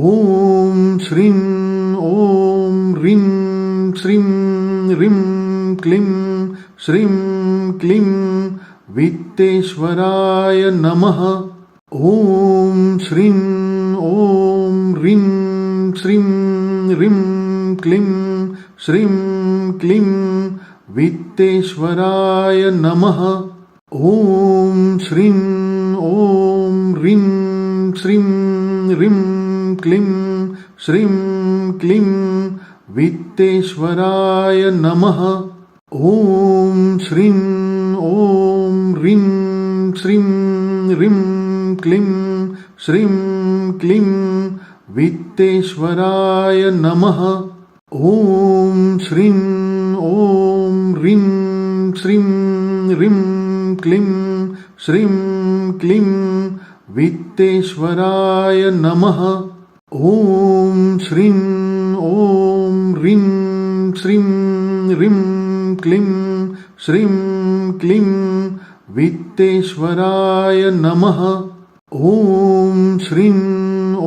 ఓం శ్రీం ఓం హ్రీం శ్రీం హ్రీం క్లీం శ్రీం క్లీం విత్తేశ్వరాయ నమః. ఓం శ్రీం ఓం హ్రీం శ్రీం హ్రీం క్లీం శ్రీం క్లీం విత్తేశ్వరాయ నమః. ఓం శ్రీం ఓం హ్రీం శ్రీం హ్రీం క్లీం శ్రీం క్లీం విత్తేశ్వరాయ నమః. ఓం శ్రీం ఓం హ్రీం శ్రీం హ్రీం క్లీం శ్రీం క్లీం విత్తేశ్వరాయ నమః. ఓం శ్రీం ఓం హ్రీం శ్రీం హ్రీం క్లీం శ్రీం క్లీం విత్తేశ్వరాయ నమః. ఓం శ్రీం ఓం హ్రీం శ్రీం హ్రీం క్లీం శ్రీం క్లీం విత్తేశ్వరాయ నమః. ఓం శ్రీం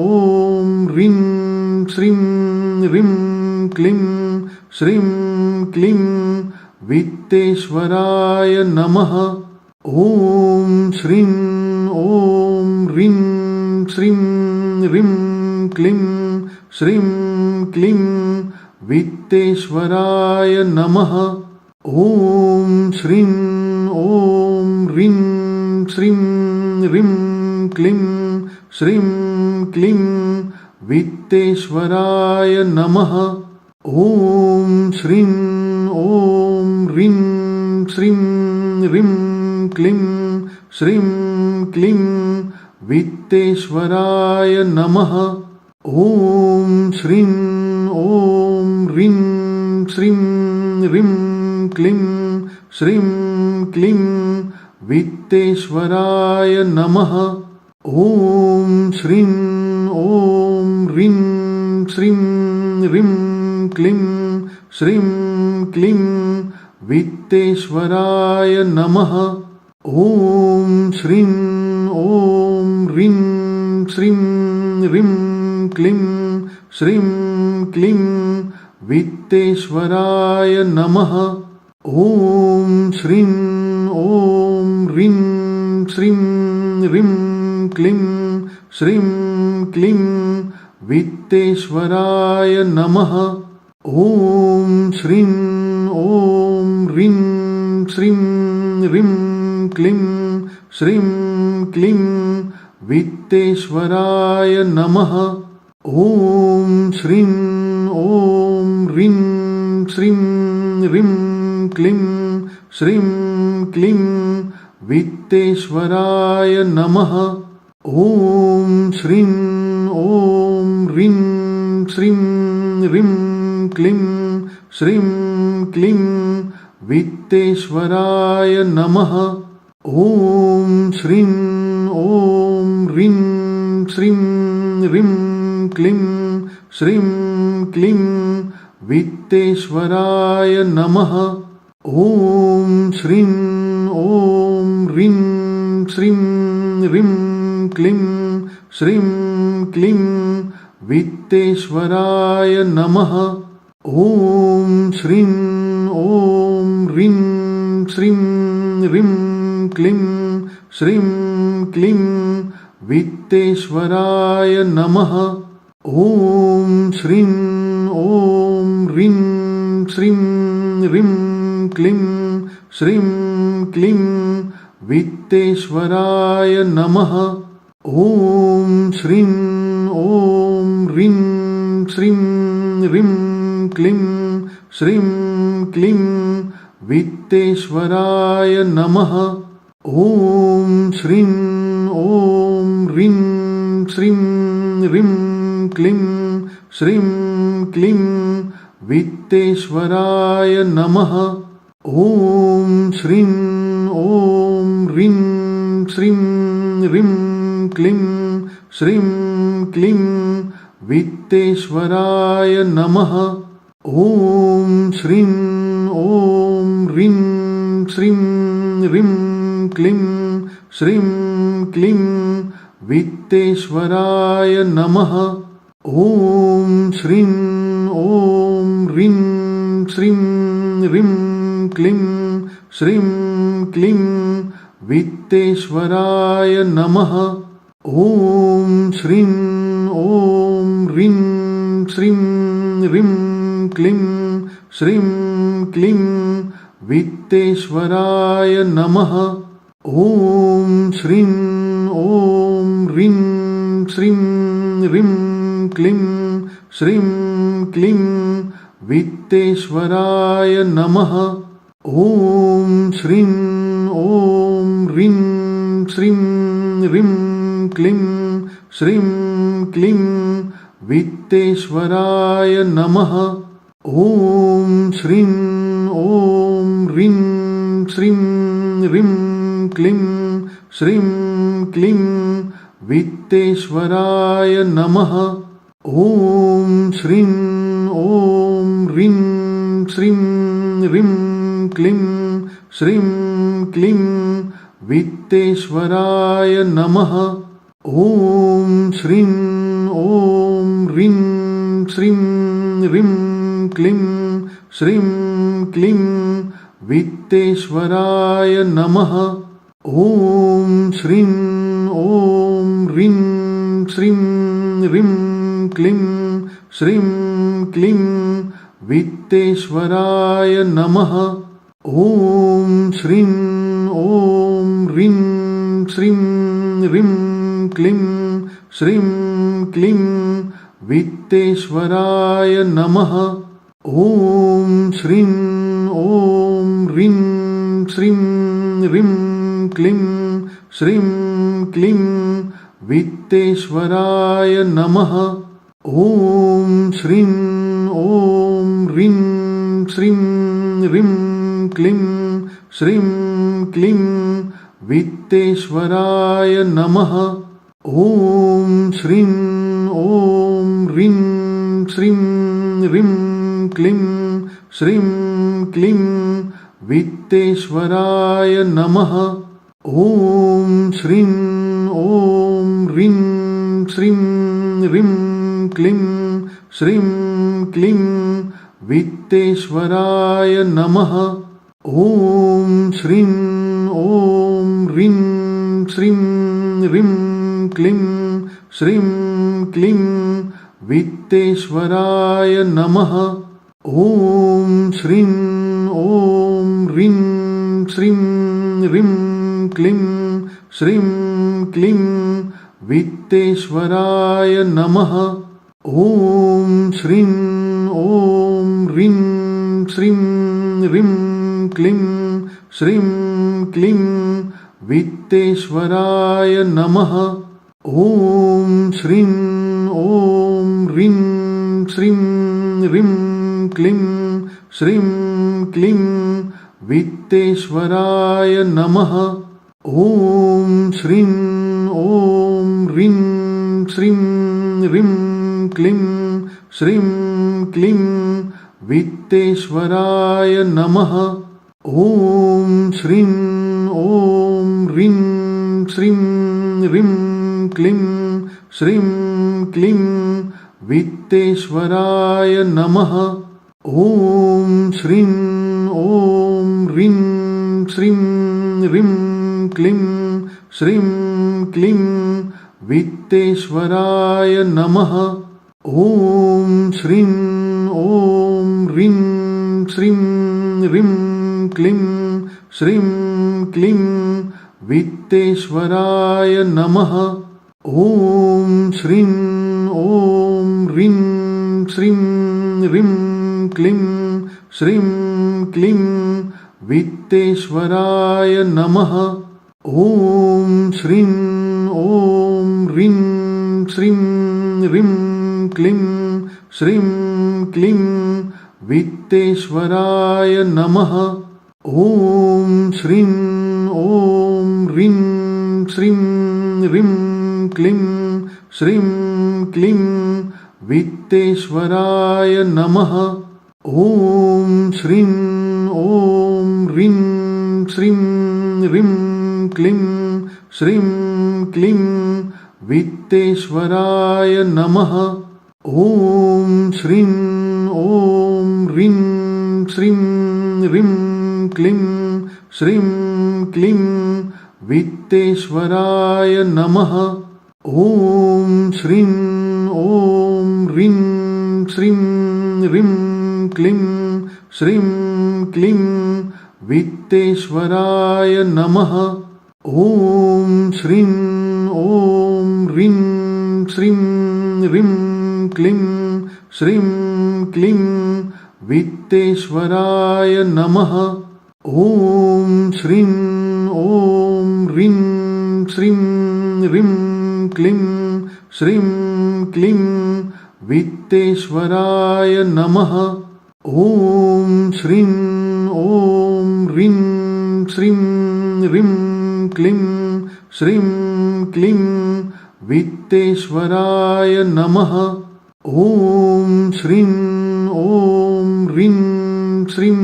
ఓం హ్రీం శ్రీం హ్రీం క్లీం శ్రీం క్లీం విత్తేశ్వరాయ నమః. ఓం శ్రీం ఓం హ్రీం శ్రీం హ్రీం క్లీం శ్రీం క్లీం విత్తేశ్వరాయ నమః. ఓం శ్రీం ఓం హ్రీం శ్రీం హ్రీం క్లీం శ్రీం క్లీం విత్తేశ్వరాయ నమః. ఓం శ్రీం ఓం హ్రీం శ్రీం హ్రీం క్లీం శ్రీం క్లీం విత్తేశ్వరాయ నమః. ఓం శ్రీం ఓం హ్రీం శ్రీం హ్రీం క్లీం శ్రీం క్లీం విత్తేశ్వరాయ నమః. ఓం శ్రీం ఓం హ్రీం శ్రీం హ్రీం క్లీం శ్రీం క్లీం విత్తేశ్వరాయ నమః. ఓం శ్రీం ఓం హ్రీం శ్రీం హ్రీం క్లీం శ్రీం క్లీం విత్తేశ్వరాయ నమః. ఓం శ్రీం ఓం హ్రీం శ్రీం హ్రీం క్లీం శ్రీం క్లీం విత్తేశ్వరాయ నమః. ఓం శ్రీం ఓం హ్రీం శ్రీం హ్రీం క్లీం శ్రీం క్లీం విత్తేశ్వరాయ నమః. ఓం శ్రీం ఓం హ్రీం శ్రీం హ్రీం క్లీం శ్రీం క్లీం విత్తేశ్వరాయ నమః. ఓం శ్రీం ఓం హ్రీం శ్రీం హ్రీం క్లీం శ్రీం క్లీం విత్తేశ్వరాయ నమః. ఓం శ్రీం ఓం హ్రీం శ్రీం హ్రీం క్లీం శ్రీం క్లీం విత్తేశ్వరాయ నమః. ఓం శ్రీం ఓం హ్రీం శ్రీం హ్రీం క్లీం శ్రీం క్లీం విత్తేశ్వరాయ నమః. ఓం శ్రీం ఓం హ్రీం శ్రీం హ్రీం క్లీం శ్రీం క్లీం విత్తేశ్వరాయ నమః. ఓం శ్రీం ఓం హ్రీం శ్రీం హ్రీం క్లీం శ్రీం క్లీం విత్తేశ్వరాయ నమః. ఓం శ్రీం ఓం హ్రీం శ్రీం హ్రీం క్లీం శ్రీం క్లీం విత్తేశ్వరాయ నమః. ఓం శ్రీం ఓం హ్రీం శ్రీం హ్రీం క్లీం శ్రీం క్లీం విత్తేశ్వరాయ నమః. ఓం శ్రీం ఓం హ్రీం శ్రీం హ్రీం క్లీం శ్రీం క్లీం విత్తేశ్వరాయ నమః. ఓం శ్రీం ఓం హ్రీం శ్రీం హ్రీం క్లీం శ్రీం క్లీం విత్తేశ్వరాయ నమః. ॐ श्रीं ॐ ह्रीं श्रीं ह्रीं क्लीं श्रीं क्लीं वित्तेश्वराय नमः। ॐ श्रीं ॐ ह्रीं श्रीं ह्रीं क्लीं श्रीं क्लीं वित्तेश्वराय नमः। ॐ श्रीं ॐ ह्रीं श्रीं ह्रीं क्लीं श्रीं क्लीं वित्तेश्वराय नमः। ॐ श्रीं ॐ ह्रीं श्रीं ह्रीं क्लीं श्रीं क्लीं वित्तेश्वराय नमः। ॐ श्रीं ॐ ह्रीं श्रीं ह्रीं क्लीं श्रीं क्लीं वित्तेश्वराय नमः। ॐ श्रीं ॐ ह्रीं श्रीं ह्रीं क्लीं श्रीं क्लीं वित्तेश्वराय नमः। ॐ श्रीं ॐ ह्रीं श्रीं ह्रीं क्लीं श्रीं क्लीं वित्तेश्वराय नमः। ॐ श्रीं ॐ ह्रीं श्रीं ह्रीं क्लीं श्रीं क्लीं वित्तेश्वराय नमः। ॐ श्रीं ॐ ह्रीं श्रीं ह्रीं क्लीं श्रीं क्लीं वित्तेश्वराय नमः। ॐ श्रीं ॐ ह्रीं श्रीं ह्रीं क्लीं श्रीं क्लीं वित्तेश्वराय नमः। ॐ श्रीं ॐ ह्रीं श्रीं ह्रीं क्लीं श्रीं क्लीं वित्तेश्वराय नमः। ॐ श्रीं ॐ ह्रीं श्रीं ह्रीं क्लीं श्रीं क्लीं वित्तेश्वराय नमः। ॐ श्रीं ॐ ह्रीं श्रीं ह्रीं क्लीं श्रीं क्लीं वित्तेश्वराय नमः। ॐ श्रीं ॐ ह्रीं श्रीं ह्रीं क्लीं श्रीं क्लीं वित्तेश्वराय नमः। ॐ श्रीं ॐ ह्रीं श्रीं ह्रीं क्लीं श्रीं क्लीं वित्तेश्वराय नमः। ॐ श्रीं ॐ ह्रीं श्रीं ह्रीं क्लीं श्रीं क्लीं वित्तेश्वराय नमः। ॐ श्रीं ॐ ह्रीं श्रीं ह्रीं क्लीं श्रीं क्लीं वित्तेश्वराय नमः। ॐ श्रीं ॐ ह्रीं श्रीं ह्रीं क्लीं श्रीं क्लीं वित्तेश्वराय नमः। ॐ श्रीं ॐ ह्रीं श्रीं ह्रीं क्लीं श्रीं क्लीं वित्तेश्वराय नमः। ॐ श्रीं ॐ ह्रीं श्रीं ह्रीं क्लीं श्रीं क्लीं वित्तेश्वराय नमः। ॐ श्रीं ॐ ह्रीं श्रीं ह्रीं क्लीं श्रीं क्लीं वित्तेश्वराय नमः। ॐ श्रीं ॐ ह्रीं श्रीं ह्रीं क्लीं श्रीं क्लीं वित्तेश्वराय नमः। ॐ श्रीं ॐ ह्रीं श्रीं ह्रीं क्लीं श्रीं क्लीं वित्तेश्वराय नमः। ॐ श्रीं ॐ ह्रीं श्रीं ह्रीं क्लीं श्रीं क्लीं वित्तेश्वराय नमः। ॐ श्रीं ॐ ह्रीं श्रीं ह्रीं क्लीं श्रीं क्लीं वित्तेश्वराय नमः। ॐ श्रीं ॐ ह्रीं श्रीं ह्रीं क्लीं श्रीं क्लीं वित्तेश्वराय नमः। ॐ श्रीं ॐ ह्रीं श्रीं ह्रीं क्लीं श्रीं क्लीं वित्तेश्वराय नमः। ॐ श्रीं ॐ ह्रीं श्रीं ह्रीं क्लीं श्रीं क्लीं वित्तेश्वराय नमः। ॐ श्रीं ॐ ह्रीं श्रीं ह्रीं क्लीं श्रीं क्लीं वित्तेश्वराय नमः। ॐ श्रीं ॐ ह्रीं श्रीं ह्रीं क्लीं श्रीं क्लीं वित्तेश्वराय नमः। ॐ श्रीं ॐ ह्रीं श्रीं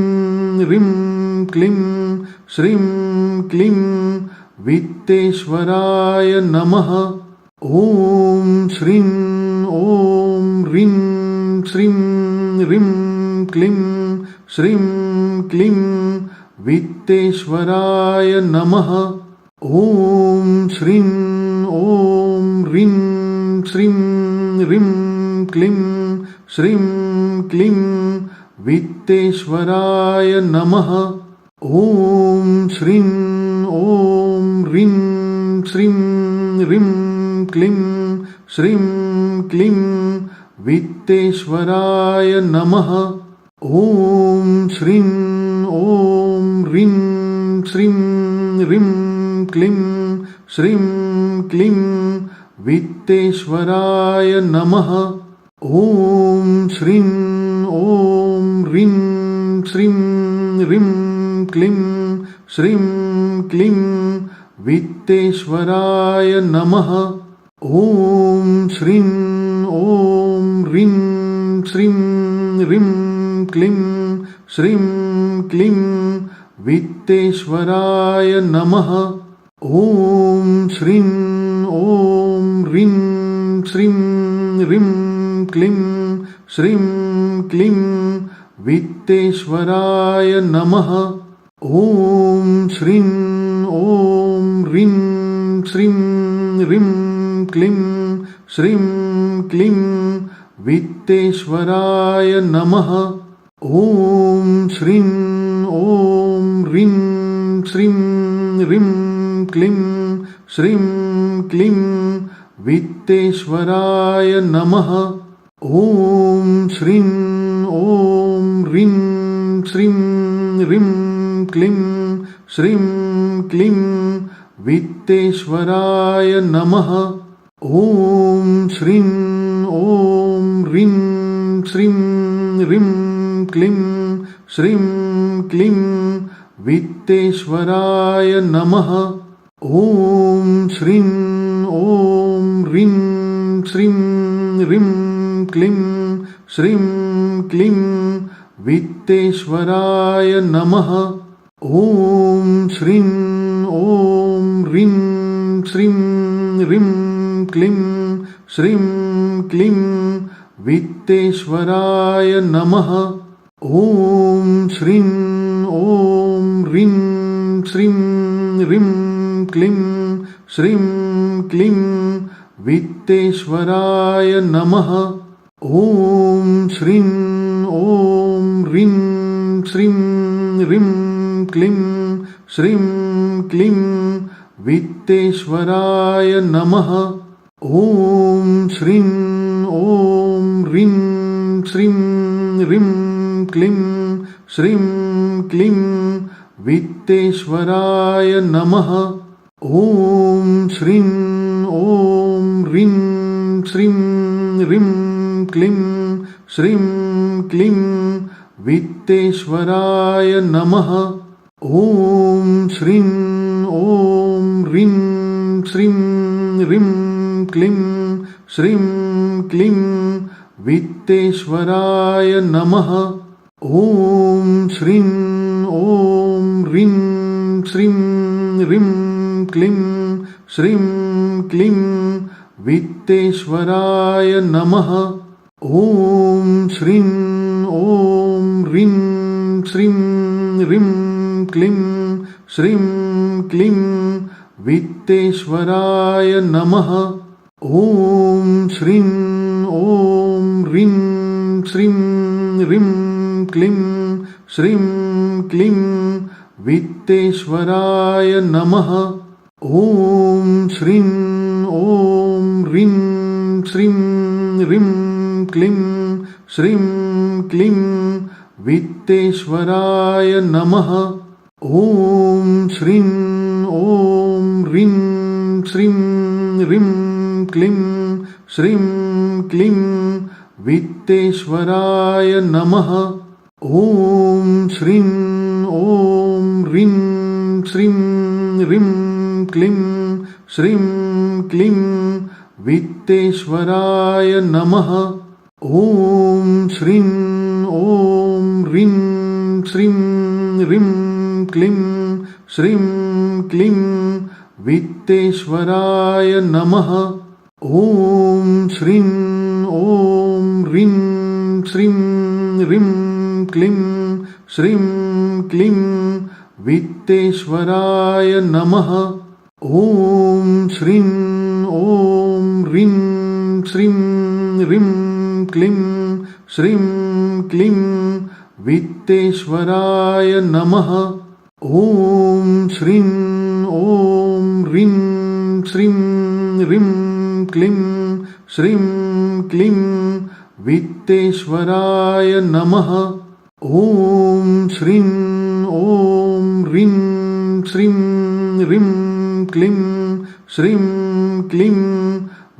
ह्रीं क्लीं श्रीं क्लीं वित्तेश्वराय नमः। ॐ श्रीं ॐ ह्रीं श्रीं ह्रीं क्लीं श्रीं क्लीं वित्तेश्वराय नमः। ॐ श्रीं ॐ ह्रीं श्रीं ह्रीं क्लीं श्रीं क्लीं वित्तेश्वराय नमः। ॐ श्रीं ॐ ह्रीं श्रीं ह्रीं क्लीं श्रीं क्लीं वित्तेश्वराय नमः। ॐ श्रीं ॐ ह्रीं श्रीं ह्रीं क्लीं श्रीं क्लीं वित्तेश्वराय नमः। ॐ श्रीं ॐ ह्रीं श्रीं ह्रीं क्लीं श्रीं क्लीं वित्तेश्वराय नमः। ॐ श्रीं ॐ ह्रीं श्रीं ह्रीं क्लीं श्रीं क्लीं वित्तेश्वराय नमः। ॐ श्रीं ॐ ह्रीं श्रीं ह्रीं क्लीं श्रीं क्लीं वित्तेश्वराय नमः। ॐ श्रीं ॐ ह्रीं श्रीं ह्रीं क्लीं श्रीं क्लीं वित्तेश्वराय नमः। ॐ श्रीं ॐ ह्रीं श्रीं ह्रीं क्लीं श्रीं क्लीं वित्तेश्वराय नमः। ॐ श्रीं ॐ ह्रीं श्रीं ह्रीं क्लीं श्रीं क्लीं वित्तेश्वराय नमः। ॐ श्रीं ॐ ह्रीं श्रीं ह्रीं क्लीं श्रीं क्लीं वित्तेश्वराय नमः। ॐ श्रीं ॐ ह्रीं श्रीं ह्रीं क्लीं श्रीं क्लीं वित्तेश्वराय नमः। ॐ श्रीं ॐ ह्रीं श्रीं ह्रीं क्लीं श्रीं क्लीं वित्तेश्वराय नमः। ॐ श्रीं ॐ ह्रीं श्रीं ह्रीं क्लीं श्रीं क्लीं वित्तेश्वराय नमः। ॐ श्रीं ॐ ह्रीं श्रीं ह्रीं क्लीं श्रीं क्लीं वित्तेश्वराय नमः। ॐ श्रीं ॐ ह्रीं श्रीं ह्रीं क्लीं श्रीं क्लीं वित्तेश्वराय नमः। ॐ श्रीं ॐ ह्रीं श्रीं ह्रीं क्लीं श्रीं क्लीं वित्तेश्वराय नमः। ॐ श्रीं ॐ ह्रीं श्रीं ह्रीं क्लीं श्रीं क्लीं वित्तेश्वराय नमः। ॐ श्रीं ॐ ह्रीं श्रीं ह्रीं क्लीं श्रीं क्लीं वित्तेश्वराय नमः। ॐ श्रीं ॐ ह्रीं श्रीं ह्रीं क्लीं श्रीं क्लीं वित्तेश्वराय नमः। ॐ श्रीं ॐ ह्रीं श्रीं ह्रीं क्लीं श्रीं क्लीं वित्तेश्वराय नमः। ॐ श्रीं ॐ ह्रीं श्रीं ह्रीं क्लीं श्रीं क्लीं वित्तेश्वराय नमः। ॐ श्रीं ॐ ह्रीं श्रीं ह्रीं क्लीं श्रीं क्लीं वित्तेश्वराय नमः। ॐ श्रीं ॐ ह्रीं श्रीं ह्रीं क्लीं श्रीं क्लीं वित्तेश्वराय नमः। ॐ श्रीं ॐ ह्रीं श्रीं ह्रीं क्लीं श्रीं क्लीं वित्तेश्वराय नमः। ॐ श्रीं ॐ ह्रीं श्रीं ह्रीं क्लीं श्रीं क्लीं वित्तेश्वराय नमः। ॐ श्रीं ॐ ह्रीं श्रीं ह्रीं क्लीं श्रीं क्लीं वित्तेश्वराय नमः। ॐ श्रीं ॐ ह्रीं श्रीं ह्रीं क्लीं श्रीं क्लीं वित्तेश्वराय नमः। ॐ श्रीं ॐ ह्रीं श्रीं ह्रीं क्लीं श्रीं क्लीं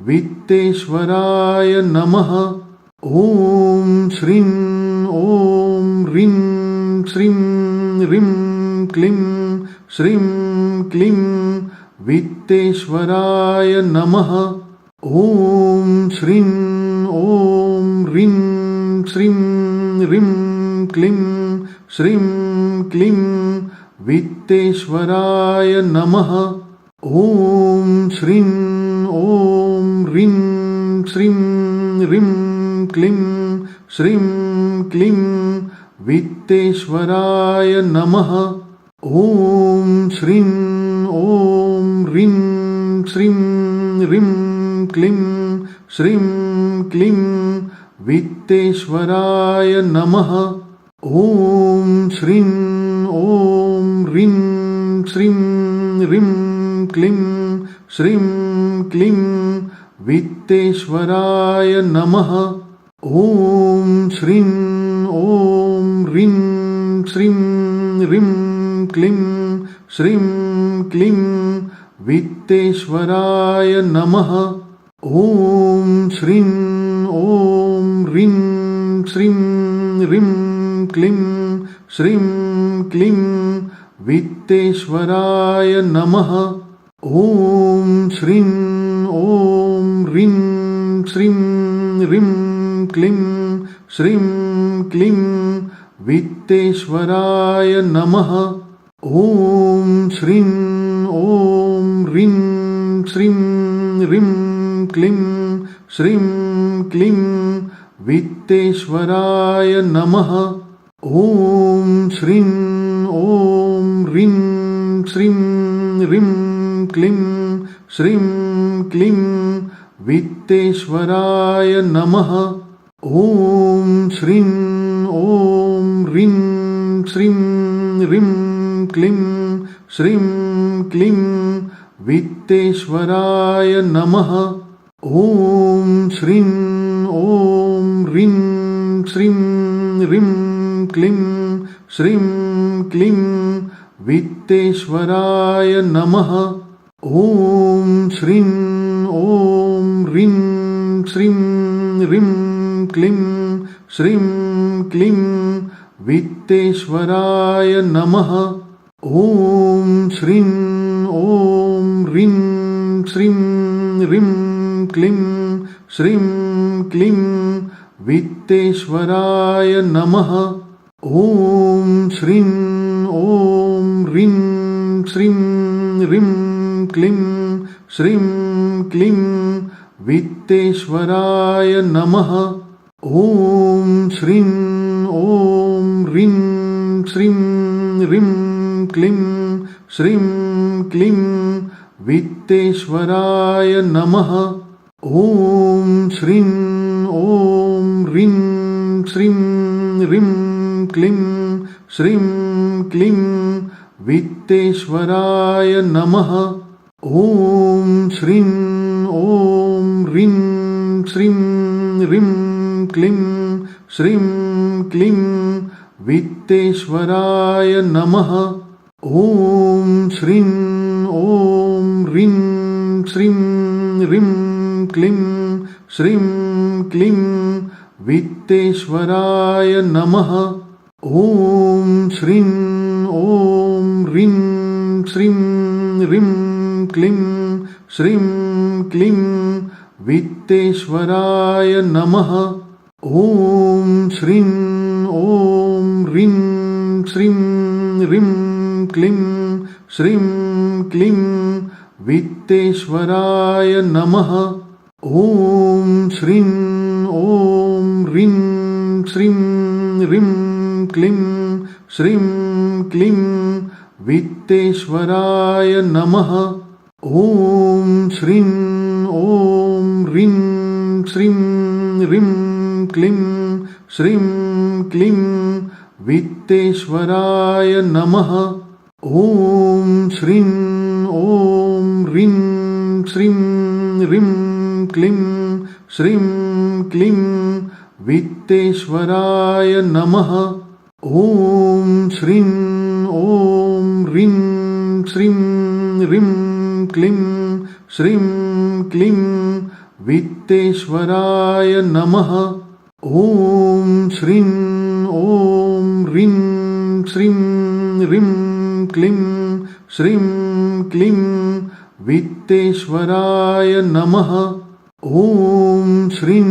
वित्तेश्वराय नमः। ॐ श्रीं ॐ ह्रीं श्रीं ह्रीं क्लीं श्रीं क्लीं वित्तेश्वराय नमः। ॐ श्रीं ॐ ह्रीं श्रीं ह्रीं क्लीं श्रीं क्लीं वित्तेश्वराय नमः। ॐ श्रीं ॐ ह्रीं श्रीं ह्रीं क्लीं श्रीं क्लीं वित्तेश्वराय नमः। ॐ श्रीं ॐ ह्रीं श्रीं ह्रीं क्लीं श्रीं क्लीं वित्तेश्वराय नमः। ॐ श्रीं ॐ ह्रीं श्रीं ह्रीं क्लीं श्रीं क्लीं वित्तेश्वराय नमः। ॐ श्रीं ॐ ह्रीं श्रीं ह्रीं क्लीं श्रीं क्लीं वित्तेश्वराय नमः। ॐ श्रीं ॐ ह्रीं श्रीं ह्रीं क्लीं श्रीं क्लीं वित्तेश्वराय नमः। ॐ श्रीं ॐ ह्रीं श्रीं ह्रीं क्लीं श्रीं क्लीं वित्तेश्वराय नमः। ॐ श्रीं ॐ ह्रीं श्रीं ह्रीं क्लीं श्रीं क्लीं वित्तेश्वराय नमः। ॐ श्रीं ॐ ह्रीं श्रीं ह्रीं क्लीं श्रीं क्लीं वित्तेश्वराय नमः। ॐ श्रीं ॐ ह्रीं श्रीं ह्रीं क्लीं श्रीं क्लीं वित्तेश्वराय नमः। ॐ श्रीं ॐ ह्रीं श्रीं ह्रीं क्लीं श्रीं क्लीं वित्तेश्वराय नमः। ॐ श्रीं ॐ ह्रीं श्रीं ह्रीं क्लीं श्रीं क्लीं वित्तेश्वराय नमः। ॐ श्रीं ॐ ह्रीं श्रीं ह्रीं क्लीं श्रीं क्लीं वित्तेश्वराय नमः। ॐ श्रीं ॐ ह्रीं श्रीं ह्रीं क्लीं श्रीं क्लीं वित्तेश्वराय नमः। ॐ श्रीं ॐ ह्रीं श्रीं ह्रीं क्लीं श्रीं क्लीं वित्तेश्वराय नमः। ॐ श्रीं ॐ ह्रीं श्रीं ह्रीं क्लीं श्रीं क्लीं वित्तेश्वराय नमः। ॐ श्रीं ॐ ह्रीं श्रीं ह्रीं क्लीं श्रीं क्लीं वित्तेश्वराय नमः। ॐ श्रीं ॐ ह्रीं श्रीं ह्रीं क्लीं श्रीं क्लीं वित्तेश्वराय नमः। ॐ श्रीं ॐ ह्रीं श्रीं ह्रीं क्लीं श्रीं क्लीं वित्तेश्वराय नमः। ॐ श्रीं ॐ ह्रीं श्रीं ह्रीं क्लीं श्रीं क्लीं वित्तेश्वराय नमः। ॐ श्रीं ॐ ह्रीं श्रीं ह्रीं क्लीं श्रीं क्लीं वित्तेश्वराय नमः। ॐ श्रीं ॐ ह्रीं श्रीं ह्रीं क्लीं श्रीं क्लीं वित्तेश्वराय नमः। ॐ श्रीं ॐ ह्रीं श्रीं ह्रीं क्लीं श्रीं क्लीं वित्तेश्वराय नमः। ॐ श्रीं ॐ ह्रीं श्रीं ह्रीं क्लीं श्रीं क्लीं वित्तेश्वराय नमः। ॐ श्रीं ॐ ह्रीं श्रीं ह्रीं क्लीं श्रीं क्लीं वित्तेश्वराय नमः। ॐ श्रीं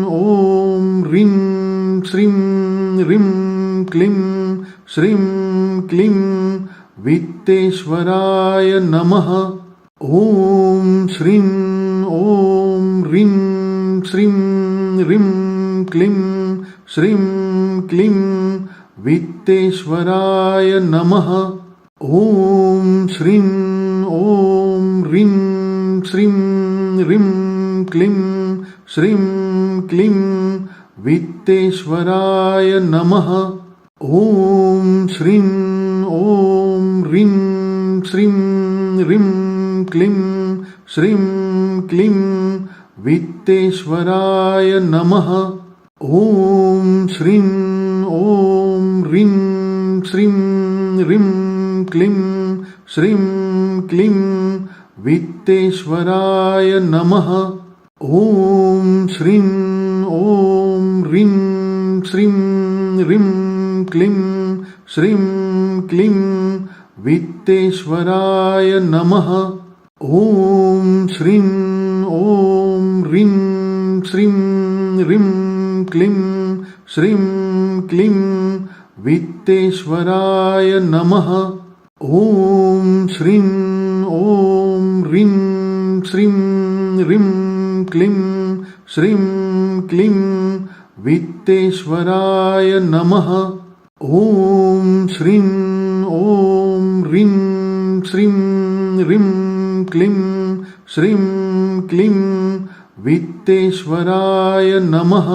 ॐ ह्रीं श्रीं ह्रीं क्लीं श्रीं क्लीं वित्तेश्वराय नमः। ॐ श्रीं ॐ ह्रीं श्रीं ह्रीं क्लीं श्रीं क्लीं वित्तेश्वराय नमः। ॐ श्रीं ॐ ह्रीं श्रीं ह्रीं क्लीं श्रीं क्लीं वित्तेश्वराय नमः। ॐ श्रीं ॐ ह्रीं श्रीं ह्रीं क्लीं श्रीं क्लीं वित्तेश्वराय नमः। ॐ श्रीं ॐ ह्रीं श्रीं ह्रीं क्लीं श्रीं क्लीं वित्तेश्वराय नमः। ॐ श्रीं ॐ ह्रीं श्रीं ह्रीं क्लीं श्रीं क्लीं वित्तेश्वराय नमः। ॐ श्रीं ॐ ह्रीं श्रीं ह्रीं क्लीं श्रीं क्लीं वित्तेश्वराय नमः। ॐ श्रीं ॐ ह्रीं श्रीं ह्रीं क्लीं श्रीं क्लीं वित्तेश्वराय नमः। ॐ श्रीं ॐ ह्रीं श्रीं ह्रीं क्लीं श्रीं क्लीं वित्तेश्वराय नमः।